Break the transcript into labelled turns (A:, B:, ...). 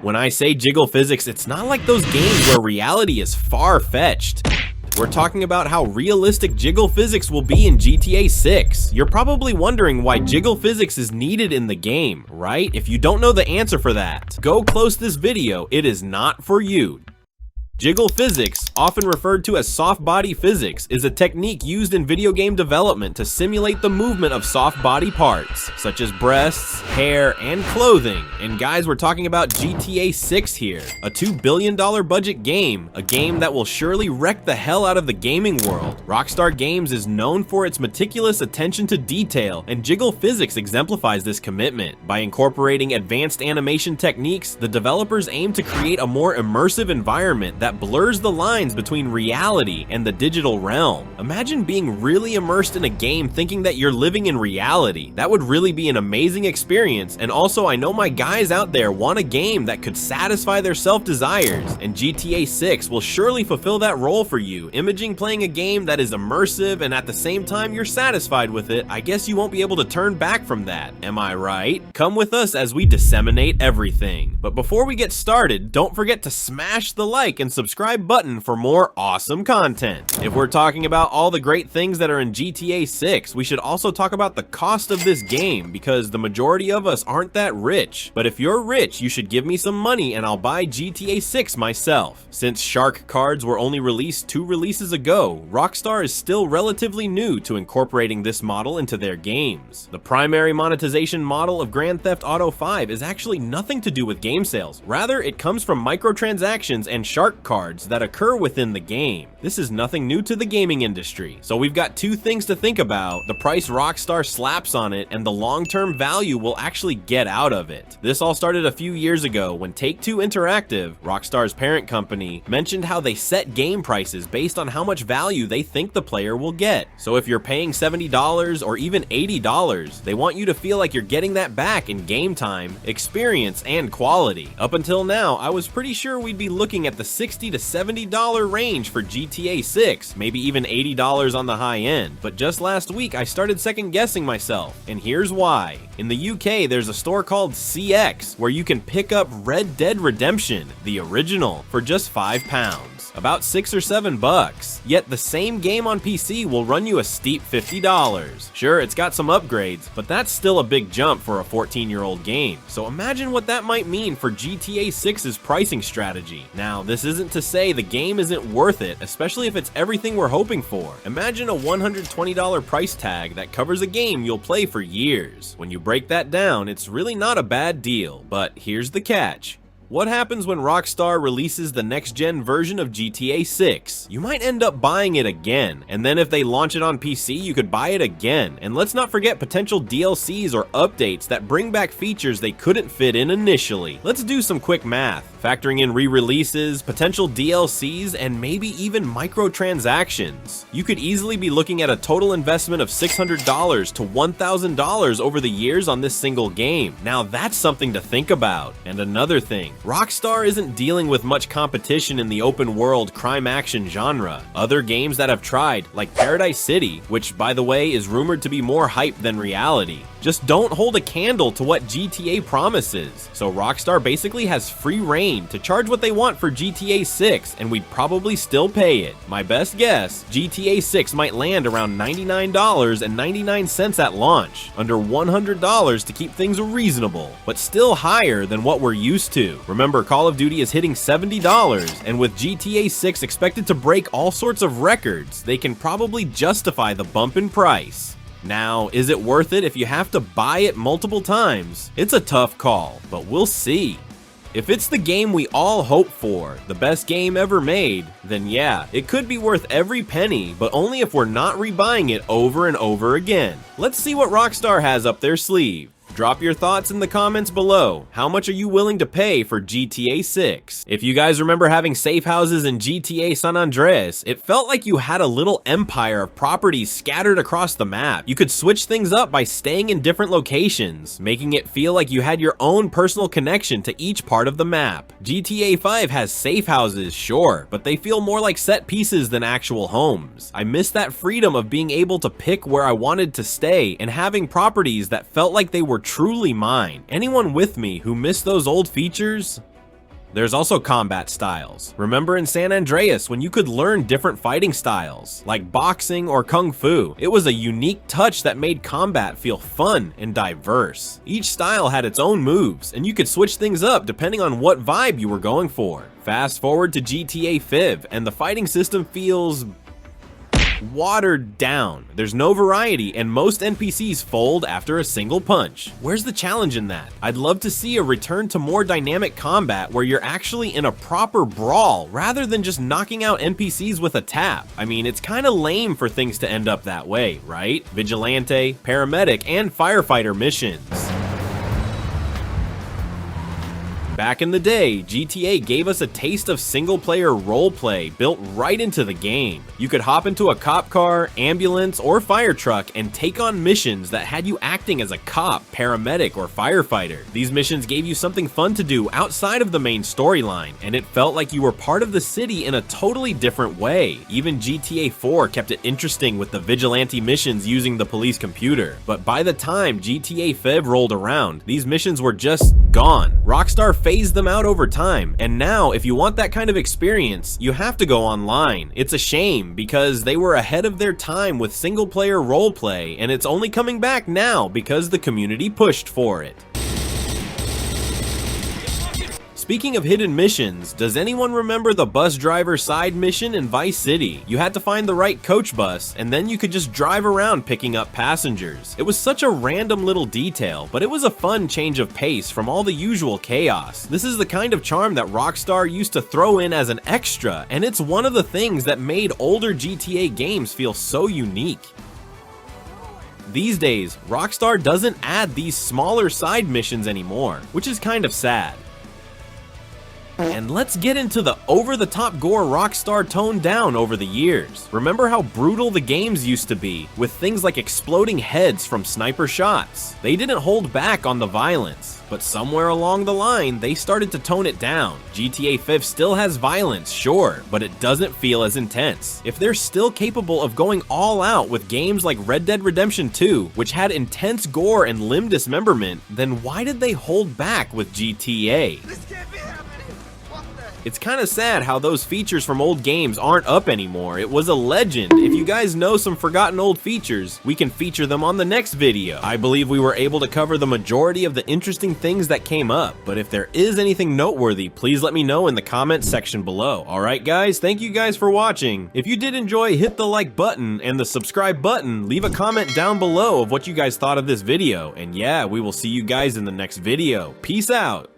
A: When I say jiggle physics, it's not like those games where reality is far-fetched. We're talking about how realistic jiggle physics will be in GTA 6. You're probably wondering why jiggle physics is needed in the game, right? If you don't know the answer for that, go close this video, it is not for you. Jiggle physics, often referred to as soft body physics, is a technique used in video game development to simulate the movement of soft body parts, such as breasts, hair, and clothing. And guys, we're talking about GTA 6 here, a $2 billion budget game, a game that will surely wreck the hell out of the gaming world. Rockstar Games is known for its meticulous attention to detail, and jiggle physics exemplifies this commitment. By incorporating advanced animation techniques, the developers aim to create a more immersive environment that blurs the lines between reality and the digital realm. Imagine being really immersed in a game thinking that you're living in reality. That would really be an amazing experience, and also I know my guys out there want a game that could satisfy their self-desires, and GTA 6 will surely fulfill that role for you. Imaging playing a game that is immersive and at the same time you're satisfied with it, I guess you won't be able to turn back from that, am I right? Come with us as we disseminate everything. But before we get started, don't forget to smash the like and subscribe button for more awesome content. If we're talking about all the great things that are in GTA 6, we should also talk about the cost of this game, because the majority of us aren't that rich. But if you're rich, you should give me some money and I'll buy GTA 6 myself. Since Shark cards were only released 2 releases ago, Rockstar is still relatively new to incorporating this model into their games. The primary monetization model of Grand Theft Auto 5 is actually nothing to do with game sales. Rather, it comes from microtransactions and Shark cards that occur within the game. This is nothing new to the gaming industry. So we've got 2 things to think about: the price Rockstar slaps on it and the long-term value we'll actually get out of it. This all started a few years ago when Take-Two Interactive, Rockstar's parent company, mentioned how they set game prices based on how much value they think the player will get. So if you're paying $70 or even $80, they want you to feel like you're getting that back in game time, experience, and quality. Up until now, I was pretty sure we'd be looking at the $60 to $70 range for GTA 6, maybe even $80 on the high end. But just last week, I started second guessing myself, and here's why. In the UK, there's a store called CX where you can pick up Red Dead Redemption, the original, for just £5. About $6 or $7. Yet the same game on PC will run you a steep $50. Sure, it's got some upgrades, but that's still a big jump for a 14-year-old game. So imagine what that might mean for GTA 6's pricing strategy. Now, this isn't to say the game isn't worth it, especially if it's everything we're hoping for. Imagine a $120 price tag that covers a game you'll play for years. When you break that down, it's really not a bad deal, but here's the catch. What happens when Rockstar releases the next-gen version of GTA 6? You might end up buying it again, and then if they launch it on PC, you could buy it again. And let's not forget potential DLCs or updates that bring back features they couldn't fit in initially. Let's do some quick math, factoring in re-releases, potential DLCs, and maybe even microtransactions. You could easily be looking at a total investment of $600 to $1,000 over the years on this single game. Now that's something to think about. And another thing, Rockstar isn't dealing with much competition in the open world crime action genre. Other games that have tried, like Paradise City, which by the way is rumored to be more hype than reality, just don't hold a candle to what GTA promises. So Rockstar basically has free reign to charge what they want for GTA 6, and we'd probably still pay it. My best guess, GTA 6 might land around $99.99 at launch, under $100 to keep things reasonable, but still higher than what we're used to. Remember, Call of Duty is hitting $70, and with GTA 6 expected to break all sorts of records, they can probably justify the bump in price. Now, is it worth it if you have to buy it multiple times? It's a tough call, but we'll see. If it's the game we all hope for, the best game ever made, then yeah, it could be worth every penny, but only if we're not rebuying it over and over again. Let's see what Rockstar has up their sleeve. Drop your thoughts in the comments below. How much are you willing to pay for GTA 6? If you guys remember having safe houses in GTA San Andreas, it felt like you had a little empire of properties scattered across the map. You could switch things up by staying in different locations, making it feel like you had your own personal connection to each part of the map. GTA 5 has safe houses, sure, but they feel more like set pieces than actual homes. I miss that freedom of being able to pick where I wanted to stay and having properties that felt like they were truly mine. Anyone with me who missed those old features? There's also combat styles. Remember in San Andreas when you could learn different fighting styles, like boxing or kung fu? It was a unique touch that made combat feel fun and diverse. Each style had its own moves, and you could switch things up depending on what vibe you were going for. Fast forward to GTA 5, and the fighting system feels watered down. There's no variety, and most NPCs fold after a single punch. Where's the challenge in that? I'd love to see a return to more dynamic combat where you're actually in a proper brawl rather than just knocking out NPCs with a tap. I mean, it's kinda lame for things to end up that way, right? Vigilante, paramedic, and firefighter missions. Back in the day, GTA gave us a taste of single-player roleplay built right into the game. You could hop into a cop car, ambulance, or fire truck and take on missions that had you acting as a cop, paramedic, or firefighter. These missions gave you something fun to do outside of the main storyline, and it felt like you were part of the city in a totally different way. Even GTA 4 kept it interesting with the vigilante missions using the police computer. But by the time GTA 5 rolled around, these missions were just gone. Rockstar phased them out over time, and now if you want that kind of experience, you have to go online. It's a shame because they were ahead of their time with single player roleplay, and it's only coming back now because the community pushed for it. Speaking of hidden missions, does anyone remember the bus driver side mission in Vice City? You had to find the right coach bus, and then you could just drive around picking up passengers. It was such a random little detail, but it was a fun change of pace from all the usual chaos. This is the kind of charm that Rockstar used to throw in as an extra, and it's one of the things that made older GTA games feel so unique. These days, Rockstar doesn't add these smaller side missions anymore, which is kind of sad. And let's get into the over-the-top gore Rockstar toned down over the years. Remember how brutal the games used to be, with things like exploding heads from sniper shots? They didn't hold back on the violence, but somewhere along the line, they started to tone it down. GTA 5 still has violence, sure, but it doesn't feel as intense. If they're still capable of going all out with games like Red Dead Redemption 2, which had intense gore and limb dismemberment, then why did they hold back with GTA? It's kinda sad how those features from old games aren't up anymore. It was a legend. If you guys know some forgotten old features, we can feature them on the next video. I believe we were able to cover the majority of the interesting things that came up, but if there is anything noteworthy, please let me know in the comments section below. Alright guys, thank you guys for watching. If you did enjoy, hit the like button and the subscribe button. Leave a comment down below of what you guys thought of this video. And yeah, we will see you guys in the next video. Peace out.